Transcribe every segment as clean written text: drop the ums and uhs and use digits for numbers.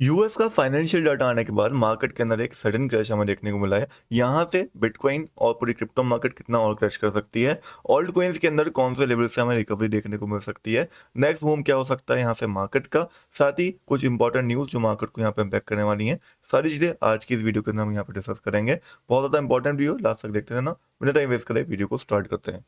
US का financial data आने के बाद मार्केट के अंदर एक सडन क्रैश हमें देखने को मिला है। यहाँ से बिटकॉइन और पूरी क्रिप्टो मार्केट कितना और क्रैश कर सकती है, ऑल्ट कॉइन्स के अंदर कौन से लेवल से हमें रिकवरी देखने को मिल सकती है, नेक्स्ट मूव क्या हो सकता है यहाँ से मार्केट का, साथ ही कुछ इंपॉर्टेंट न्यूज़ जो मार्केट को यहाँ पे इम्पैक्ट करने वाली है। सारी चीज़ें आज की इस वीडियो के अंदर हम यहाँ पे डिस्कस करेंगे। बहुत ज़्यादा इंपॉर्टेंट वीडियो, लास्ट तक देखते रहना। बिना टाइम वेस्ट करें वीडियो को स्टार्ट करते हैं।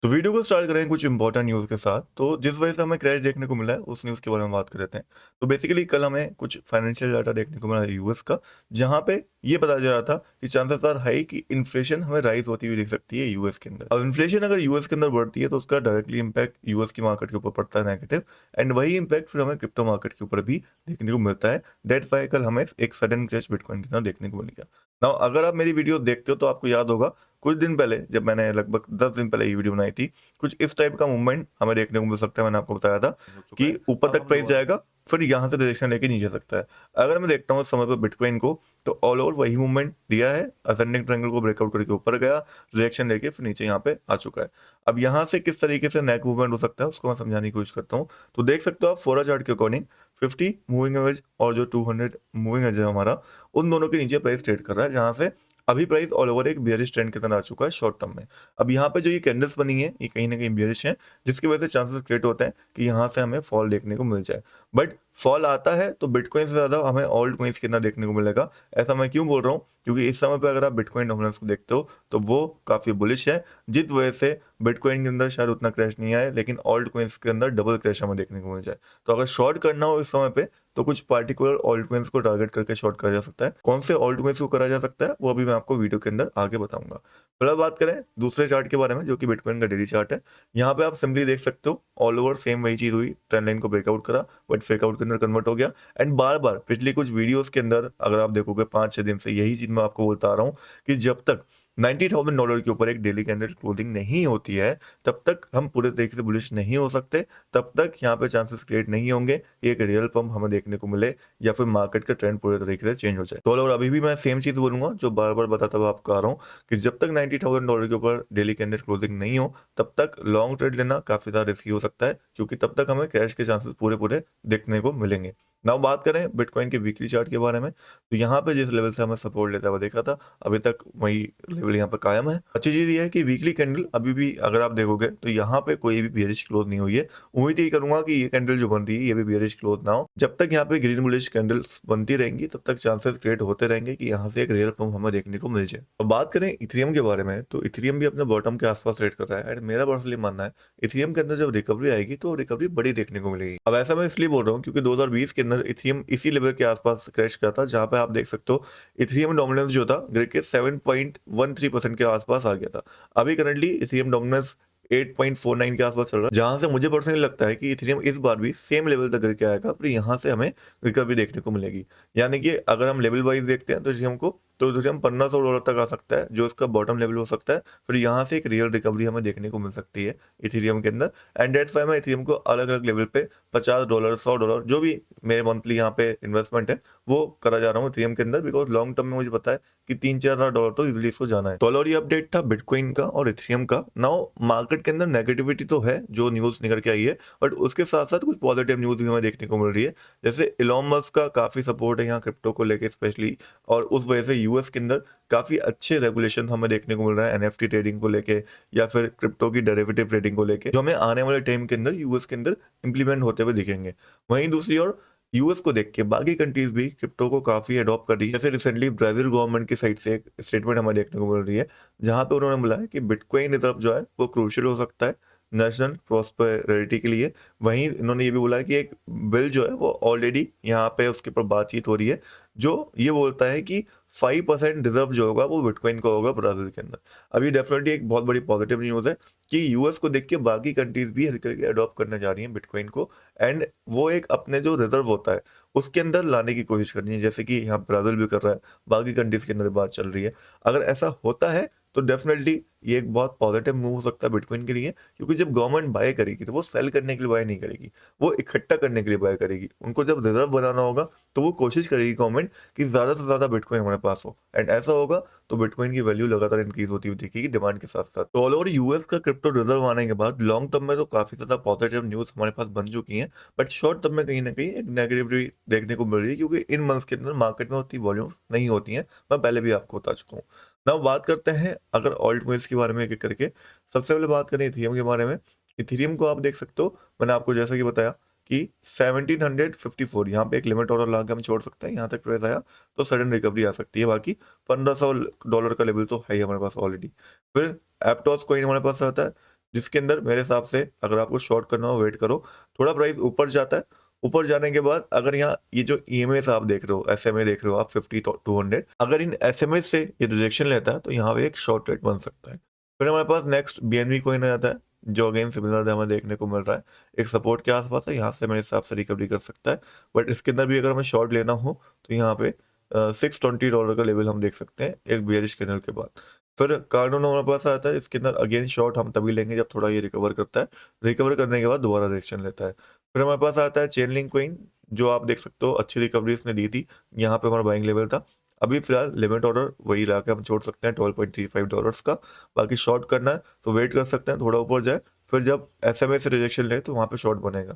तो वीडियो को स्टार्ट करें कुछ इंपॉर्टेंट न्यूज़ के साथ। तो जिस वजह से हमें क्रैश देखने को मिला है उस न्यूज़ के बारे में बात कर लेते हैं। तो बेसिकली कल हमें कुछ फाइनेंशियल डाटा देखने को मिला है यूएस का, जहां पे ये बताया जा रहा था कि चांसेस आर हाई कि इन्फ्लेशन हमें राइज होती हुई दिख सकती है यूएस के अंदर। अब इन्फ्लेशन अगर यूएस के अंदर बढ़ती है तो उसका डायरेक्टली इंपैक्ट यूएस की मार्केट के ऊपर पड़ता है नेगेटिव, एंड वही इंपैक्ट फिर हमें क्रिप्टो मार्केट के ऊपर भी देखने को मिलता है। डेट वाई कल हमें एक सडन क्रैश बिटकॉइन के अंदर देखने को मिलेगा। नाउ अगर आप मेरी वीडियो देखते हो तो आपको याद होगा कुछ दिन पहले जब मैंने लगभग 10 दिन पहले ये वीडियो बनाई थी, कुछ इस टाइप का मूवमेंट हमें देखने को मिल सकता है। मैंने आपको बताया था हो चुका कि है। ऊपर अब तक हम प्राइस दोबारा जाएगा, फिर यहाँ से डायरेक्शन लेके नीचे सकता है। अगर मैं देखता हूँ उस समय पर बिटकॉइन को, तो ऑल ओवर वही मूवमेंट दिया है। असेंडिंग ट्रायंगल को ब्रेकआउट करके ऊपर गया, डायरेक्शन लेके फिर नीचे यहाँ पे आ चुका है। अब यहाँ से किस तरीके से नेक मूवमेंट हो सकता है उसको मैं समझाने की कोशिश करता हूँ। तो देख सकते हो आप फोरा चार्ट के अकॉर्डिंग 50 मूविंग एवरेज और जो 200 मूविंग एवरेज है हमारा, उन दोनों के नीचे प्राइस ट्रेड कर रहा है, जहाँ से अभी प्राइस ऑल ओवर एक बेयरिश ट्रेंड के अंदर आ चुका है शॉर्ट टर्म में। अब यहाँ पे जो ये कैंडल्स बनी है ये कहीं ना कहीं बेयरिश है, जिसकी वजह से चांसेस क्रिएट होते हैं कि यहाँ से हमें फॉल देखने को मिल जाए। बट फॉल आता है तो बिटकॉइन से ज़्यादा हमें ऑल्ट कॉइन्स के अंदर देखने को मिलेगा। ऐसा मैं क्यों बोल रहा हूँ, क्योंकि इस समय पे अगर आप बिटकॉइन डोमिनेंस को देखते हो तो वो काफ़ी बुलिश है, जिस वजह से बिटकॉइन के अंदर शायद उतना क्रैश नहीं आए, लेकिन ऑल्ट कॉइन्स के अंदर डबल क्रैश हमें देखने को मिल जाए। तो अगर शॉर्ट करना हो इस समय पे तो कुछ पार्टिकुलर ऑल्ट कॉइन्स को टारगेट करके शॉर्ट करा जा सकता है। कौन से ऑल्ट कॉइन्स को करा जा सकता है वो अभी मैं आपको वीडियो के अंदर आगे बताऊंगा। फिलहाल बात करें दूसरे चार्ट के बारे में, जो कि बिटकॉइन का डेली चार्ट है। यहाँ पे आप सिंपली देख सकते हो ऑल ओवर सेम वही चीज हुई, ट्रेंड लाइन को ब्रेकआउट करा, बट फेकआउट के अंदर कन्वर्ट हो गया। एंड बार बार पिछली कुछ वीडियोस के अंदर अगर आप देखोगे 5-6 दिन से यही चीज मैं आपको बोलता आ रहा हूँ कि जब तक $90,000 के ऊपर एक डेली कैंडल क्लोजिंग नहीं होती है तब तक हम पूरे तरीके से बुलिश नहीं हो सकते। तब तक यहाँ पे चांसेस क्रिएट नहीं होंगे कि एक रियल पंप हमें देखने को मिले या फिर मार्केट का ट्रेंड पूरे तरीके से चेंज हो जाए। तो और अभी भी मैं सेम चीज बोलूंगा जो बार बार बताता हुआ आपको आ रहा हूँ कि जब तक $90,000 के ऊपर डेली कैंडल क्लोजिंग नहीं हो तब तक लॉन्ग ट्रेड लेना काफी ज्यादा रिस्की हो सकता है, क्योंकि तब तक हमें कैश के चांसेस पूरे पूरे देखने को मिलेंगे। नाउ बात करें बिटकॉइन के वीकली चार्ट के बारे में, तो यहाँ पे जिस लेवल से हमें सपोर्ट लेता हुआ देखा था, अभी तक वही लेवल यहाँ पे कायम है। अच्छी चीज ये है कि वीकली कैंडल अभी भी अगर आप देखोगे तो यहाँ पे कोई भी बियरिश क्लोज नहीं हुई है। उम्मीद यही करूंगा कि ये कैंडल जो बन रही है ये भी बियरिश क्लोज ना हो। जब तक यहाँ पे ग्रीन बुलिश कैंडल्स बनती रहेंगी तब तक चांसेस क्रिएट होते रहेंगे कि यहाँ से एक रियल पंप हमें देखने को मिल जाए। अब बात करें इथेरियम के बारे में, तो इथेरियम भी अपने बॉटम के आसपास ट्रेड कर रहा है, एंड मेरा पर्सनली मानना है इथेरियम के अंदर जब रिकवरी आएगी तो रिकवरी बड़ी देखने को मिलेगी। अब ऐसा मैं इसलिए बोल रहा हूँ क्योंकि 2020 के अंदर इथेरियम इसी लेवल के आसपास क्रैश करा था, जहां पे आप देख सकते हो इथेरियम डोमिनेंस जो था ग्रिड के 7.13% के आसपास आ गया था। अभी करंटली इथेरियम डोमिनेंस 8.49 के आसपास चल रहा है, जहां से मुझे पर्सनली लगता है कि इथेरियम इस बार भी सेम लेवल तक गिर के आएगा, फिर यहाँ से हमें रिकवरी देखने को मिलेगी। यानी कि अगर हम लेवल वाइज देखते हैं तो इथेरियम को, तो इथेरियम $1500 तक आ सकता है जो इसका बॉटम लेवल हो सकता है। फिर यहाँ से एक रियल रिकवरी हमें देखने को मिल सकती है इथेरियम के अंदर। एंड डेट्स वाई मैं इथेरियम को अलग अलग लेवल पे $50 $100 जो भी मेरे मंथली यहाँ पे इन्वेस्टमेंट है वो करा जा रहा हूँ इथेरियम के अंदर, बिकॉज लॉन्ग टर्म में मुझे पता है कि $3-4 तो इजिली इसको जाना है। तो और ये अपडेट था बिटकॉइन का और इथेरियम का। नाउ मार्केट के अंदर नेगेटिविटी तो है जो न्यूज निकल के आई है, बट उसके साथ साथ कुछ पॉजिटिव न्यूज भी हमें देखने को मिल रही है। जैसे इलॉन मस्क का काफी सपोर्ट है यहाँ क्रिप्टो को लेके स्पेशली, और उस वजह से यूएस के अंदर काफी अच्छे रेगुलेशन हमें देखने को मिल रहा है एनएफटी ट्रेडिंग को लेके या फिर क्रिप्टो की डेरिवेटिव ट्रेडिंग को लेके, जो हमें आने वाले टाइम के अंदर यूएस के अंदर इंप्लीमेंट होते हुए दिखेंगे। वहीं दूसरी ओर यूएस को देख के बाकी कंट्रीज भी क्रिप्टो को काफी अडॉप्ट कर रही है। जैसे रिसेंटली ब्राजील गवर्नमेंट की साइड से एक स्टेटमेंट हमें देखने को मिल रही है, जहां पे उन्होंने बोला है कि बिटकॉइन रिजर्व जो है वो क्रूशियल हो सकता है नेशनल प्रॉस्पेरिटी के लिए। वहीं इन्होंने ये भी बोला है कि एक बिल जो है वो ऑलरेडी यहाँ पे उसके ऊपर बातचीत हो रही है, जो ये बोलता है कि 5% रिजर्व जो होगा वो बिटकॉइन का होगा ब्राजील के अंदर। अभी डेफिनेटली एक बहुत बड़ी पॉजिटिव न्यूज़ है कि यूएस को देख के बाकी कंट्रीज भी हल्के हल्के अडॉप्ट करने जा रही हैं बिटकॉइन को, एंड वो एक अपने जो रिजर्व होता है उसके अंदर लाने की कोशिश करनी है, जैसे कि यहाँ ब्राजील भी कर रहा है, बाकी कंट्रीज के अंदर बात चल रही है। अगर ऐसा होता है तो डेफिनेटली ये एक बहुत पॉजिटिव मूव हो सकता है बिटकॉइन के लिए, क्योंकि जब गवर्नमेंट बाय करेगी तो वो सेल करने के लिए बाय नहीं करेगी, वो इकट्ठा करने के लिए बाय करेगी। उनको जब रिजर्व बनाना होगा तो वो कोशिश करेगी गवर्नमेंट कि ज़्यादा से ज़्यादा बिटकॉइन हमारे पास हो, एंड ऐसा होगा तो बिटकॉइन की वैल्यू लगातार इंक्रीज होती हुई दिखेगी डिमांड के साथ साथ। तो ऑल ओवर यूएस का क्रिप्टो रिजर्व आने के बाद लॉन्ग टर्म में तो काफ़ी ज़्यादा पॉजिटिव न्यूज़ हमारे पास बन चुकी हैं, बट शॉर्ट टर्म में कहीं ना कहीं एक नेगेटिविटी देखने को मिल रही है, क्योंकि इन मंथ्स के अंदर मार्केट में उतनी वॉल्यूम नहीं होती हैं। मैं पहले भी आपको बता चुका हूँ। ना बात करते हैं अगर ऑल्ट कॉइन्स के बारे में एक एक करके। सबसे पहले बात करें इथेरियम के बारे में। इथेरियम को आप देख सकते हो, मैंने आपको जैसा कि बताया कि 1754 यहाँ पे एक लिमिट ऑर्डर ला के हम छोड़ सकते हैं। यहाँ तक प्राइस आया तो सडन रिकवरी आ सकती है, बाकी $1500 का लेवल तो है ही हमारे पास ऑलरेडी। फिर एप्टॉस कॉइन हमारे पास आता है, जिसके अंदर मेरे हिसाब से अगर आपको शॉर्ट करना हो वेट करो, थोड़ा प्राइस ऊपर जाता है। ऊपर जाने के बाद अगर यहाँ ये जो ईएमएस आप देख रहे हो, एसएमए देख रहे हो आप 50 to 200, अगर इन एसएमए से ये रिजेक्शन लेता है तो यहाँ पे एक शॉर्ट रेट बन सकता है। फिर हमारे पास नेक्स्ट बीएनबी कॉइन आ जाता है, जो अगेन सिमिलर हमें देखने को मिल रहा है, एक सपोर्ट के आसपास है, यहाँ से मेरे हिसाब से रिकवरी कर सकता है। बट इसके अंदर भी अगर हमें शॉर्ट लेना हो तो यहाँ पे $620 का लेवल हम देख सकते हैं एक बेयरिश कैंडल के बाद। फिर कार्डोनो हमारे पास आता है, इसके अंदर अगेन शॉर्ट हम तभी लेंगे जब थोड़ा ये रिकवर करता है, रिकवर करने के बाद दोबारा रिएक्शन लेता है। फिर हमारे पास आता है चेनलिंक कॉइन, जो आप देख सकते हो अच्छी रिकवरी इसने दी थी, यहाँ पे हमारा बाइंग लेवल था। अभी फिलहाल लिमिट ऑर्डर वही ला के हम छोड़ सकते हैं $12.35 का। बाकी शॉर्ट करना है तो वेट कर सकते हैं थोड़ा ऊपर जाए, फिर जब एसएमए से रिजेक्शन ले तो वहाँ पे शॉर्ट बनेगा।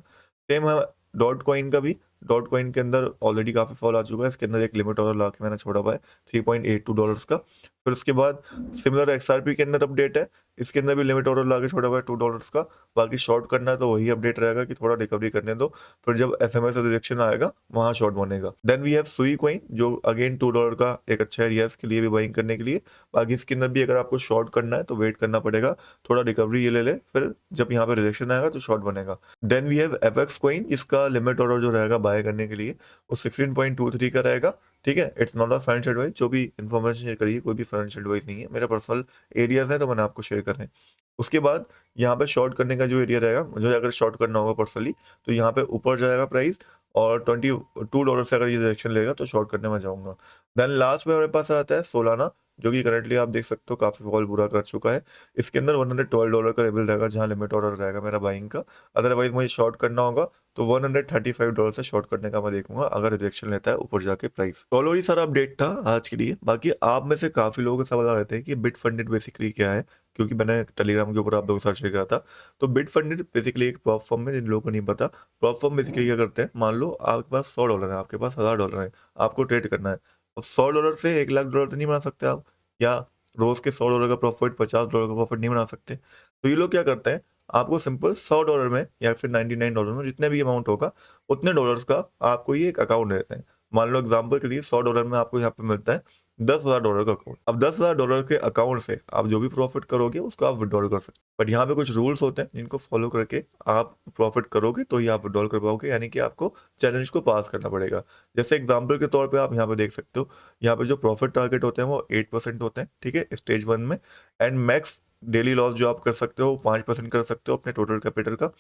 सेम है डॉट कॉइन का भी। डॉट कॉइन के अंदर ऑलरेडी काफ़ी फॉल आ चुका है, इसके अंदर एक लिमिट ऑर्डर ला के मैंने छोड़ा हुआ है $3.82 का। फिर उसके बाद सिमिलर एक्सआरपी के अंदर अपडेट है, इसके अंदर भी लिमिट ऑर्डर ला के छोड़ा हुआ है $2 का। बाकी शॉर्ट करना है तो वही अपडेट रहेगा कि थोड़ा रिकवरी करने दो, फिर जब एसएमए से रिजेक्शन आएगा वहाँ शॉर्ट बनेगा। देन वी हैव सुई कॉइन, जो अगेन $2 का एक अच्छा एरिया है इसके लिए भी बाइंग करने के लिए। बाकी इसके अंदर भी अगर आपको शॉर्ट करना है तो वेट करना पड़ेगा, थोड़ा रिकवरी ये ले ले, फिर जब यहाँ पे रिजेक्शन आएगा तो शॉर्ट बनेगा। Then we have FX coin, इसका लिमिट ऑर्डर जो रहेगा बाय करने के लिए वो 16.23 का रहेगा। ठीक है, it's not a financial advice, जो भी इन्फॉर्मेशन शेयर करिए कोई भी फाइनेंशियल एडवाइस नहीं है, मेरा पर्सनल एरियाज है तो मैंने आपको शेयर कर रहे हैं। उसके बाद यहाँ पे शॉर्ट करने का जो एरिया रहेगा, मुझे अगर शॉर्ट करना होगा पर्सनली तो यहाँ पे ऊपर जाएगा प्राइस, और $22 से अगर ये डायरेक्शन लेगा तो शॉर्ट करने में जाऊंगा। देन लास्ट में मेरे पास आता है सोलाना, जो कि करंटली आप देख सकते हो काफ़ी फॉल बुरा कर चुका है। इसके अंदर $112 का लेवल रहेगा जहाँ लिमिट ऑर्डर रहेगा मेरा बाइंग का। अदरवाइज मुझे शॉर्ट करना होगा तो $135 से शॉर्ट करने का मैं देखूंगा अगर रिजेक्शन लेता है ऊपर जाके प्राइस। तो ऑलरेडी सारा अपडेट था आज के लिए। बाकी आप में से काफ़ी लोग सवाल आ रहे थे कि बिट फंडेड बेसिकली क्या है, क्योंकि मैंने टेलीग्राम के ऊपर आप लोगों के साथ शेयर करा था। तो बिट फंडेड बेसिकली एक प्लेटफॉर्म है, जिन लोगों को नहीं पता, प्लेटफॉर्म बेसिकली क्या करते हैं, मान लो आपके पास $100 है, आपके पास $1000 है, आपको ट्रेड करना है। अब $100 से $1,00,000 तो नहीं बना सकते आप, या रोज के $100 का प्रॉफिट, $50 का प्रॉफिट नहीं बना सकते। तो ये लोग क्या करते हैं, आपको सिंपल $100 में या फिर $99 में, जितने भी अमाउंट होगा उतने डॉलर्स का आपको ये एक अकाउंट देते हैं। मान लो एग्जाम्पल के लिए $100 में आपको यहाँ पे मिलता है $10,000 का अकाउंट। अब $10,000 के अकाउंट से आप जो भी प्रॉफिट करोगे उसको आप विड्रॉल कर सकते हैं। बट यहाँ पे कुछ रूल्स होते हैं जिनको फॉलो करके आप प्रॉफिट करोगे तो ही आप विड्रॉल कर पाओगे, यानी कि आपको चैलेंज को पास करना पड़ेगा। जैसे एग्जाम्पल के तौर पे आप यहाँ पे देख सकते हो, यहाँ पे जो प्रॉफिट टारगेट होते हैं वो 8% होते हैं, ठीक है, स्टेज 1 में। एंड मैक्स डेली लॉस जो आप कर सकते हो 5% कर सकते हो अपने टोटल कैपिटल का।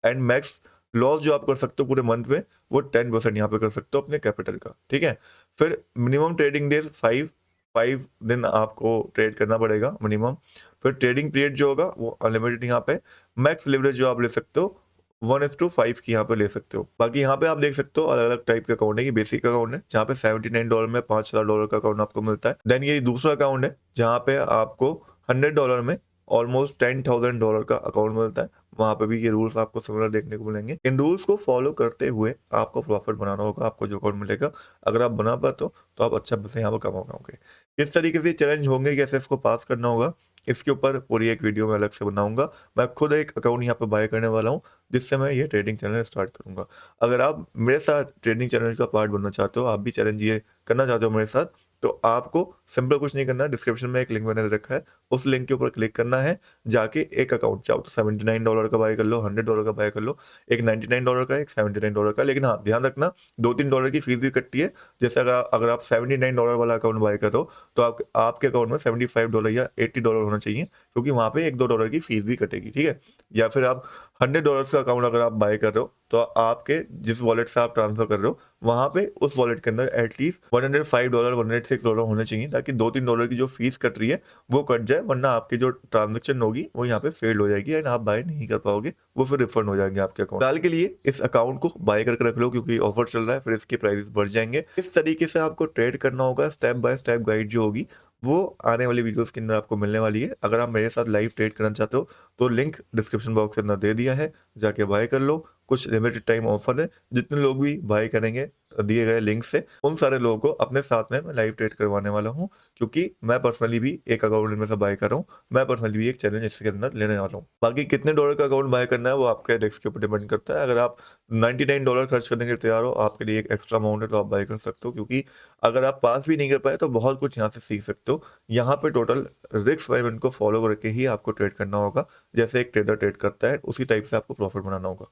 एंड मैक्स लॉस जो आप कर सकते हो पूरे मंथ में वो 10% यहाँ पे कर सकते हो अपने कैपिटल का, ठीक है। फिर मिनिमम ट्रेडिंग डेज 5 दिन आपको ट्रेड करना पड़ेगा मिनिमम। फिर ट्रेडिंग पीरियड जो होगा वो अनलिमिटेड यहाँ पे। मैक्स लिवरेज जो आप ले सकते हो 1:5 की यहाँ पे ले सकते हो। बाकी यहाँ पे आप देख सकते हो अलग अलग टाइप के अकाउंट है। ये बेसिक अकाउंट है जहाँ पे $79 में $5,000 का अकाउंट आपको मिलता है। देन ये दूसरा अकाउंट है जहाँ पे आपको $100 में ऑलमोस्ट $10,000 का अकाउंट मिलता है। वहाँ पे भी ये रूल्स आपको सिमिलर देखने को मिलेंगे। इन रूल्स को फॉलो करते हुए आपको प्रॉफिट बनाना होगा, आपको जो अकाउंट मिलेगा अगर आप बना पाते हो तो आप अच्छा पैसे यहाँ पर कमा पाओगे। किस तरीके से चैलेंज होंगे, कैसे इसको पास करना होगा, इसके ऊपर पूरी एक वीडियो में अलग से बनाऊंगा। मैं खुद एक अकाउंट यहाँ पे बाय करने वाला हूँ जिससे मैं ये ट्रेडिंग चैनल स्टार्ट करूंगा। अगर आप मेरे साथ ट्रेडिंग चैनल का पार्ट बनना चाहते हो, आप भी चैलेंज ये करना चाहते हो मेरे साथ, तो आपको सिंपल कुछ नहीं करना, डिस्क्रिप्शन में एक लिंक मैंने रखा है, उस लिंक के ऊपर क्लिक करना है, जाके एक अकाउंट चाहो तो $79 का बाय कर लो, $100 का बाय कर लो, एक $99 का, एक $79 का। लेकिन हाँ ध्यान रखना $2-3 की फीस भी कटती है। जैसे अगर आप $79 वाला अकाउंट बाय करो तो आपके अकाउंट में $75 या $80 होना चाहिए, क्योंकि वहाँ पे $1-2 की फीस भी कटेगी, ठीक है। या फिर आप $100 का अकाउंट अगर आप बाय कर रहे हो तो आपके जिस वॉलेट से आप ट्रांसफर कर रहे हो वहां पे उस वॉलेट के अंदर एटलीस्ट $105 $106 होने चाहिए, ताकि $2-3 की जो फीस कट रही है वो कट जाए, वरना आपकी जो ट्रांजेक्शन होगी वो यहाँ पे फेल हो जाएगी एंड आप बाय नहीं कर पाओगे, वो फिर रिफंड हो जाएंगे आपके अकाउंट। फिलहाल के लिए इस अकाउंट को बाय करके रख लो क्योंकि ऑफर चल रहा है, फिर इसके प्राइसेस बढ़ जाएंगे। इस तरीके से आपको ट्रेड करना होगा, स्टेप बाय स्टेप गाइड जो होगी वो आने वाली वीडियोस के अंदर आपको मिलने वाली है। अगर आप मेरे साथ लाइव ट्रेड करना चाहते हो तो लिंक डिस्क्रिप्शन बॉक्स के अंदर दे दिया है, जाके बाय कर लो। कुछ लिमिटेड टाइम ऑफर है, जितने लोग भी बाय करेंगे दिए गए लिंक से उन सारे लोगों को अपने साथ में मैं लाइव ट्रेड करवाने वाला हूँ, क्योंकि मैं पर्सनली भी एक अकाउंट इनमें से बाय कर रहा हूँ, मैं पर्सनली भी एक चैलेंज इसके अंदर लेने वाला हूँ। बाकी कितने डॉलर का अकाउंट बाय करना है वो आपके रिस्क के ऊपर डिपेंड करता है। अगर आप $99 खर्च करने के लिए तैयार हो, आपके लिए एक एक्स्ट्रा अमाउंट है, तो आप बाय कर सकते हो, क्योंकि अगर आप पास भी नहीं कर पाए तो बहुत कुछ यहाँ से सीख सकते हो। यहाँ पे टोटल रिस्क मैनेजमेंट को फॉलो करके ही आपको ट्रेड करना होगा, जैसे एक ट्रेडर ट्रेड करता है उसी टाइप से आपको प्रॉफिट बनाना होगा।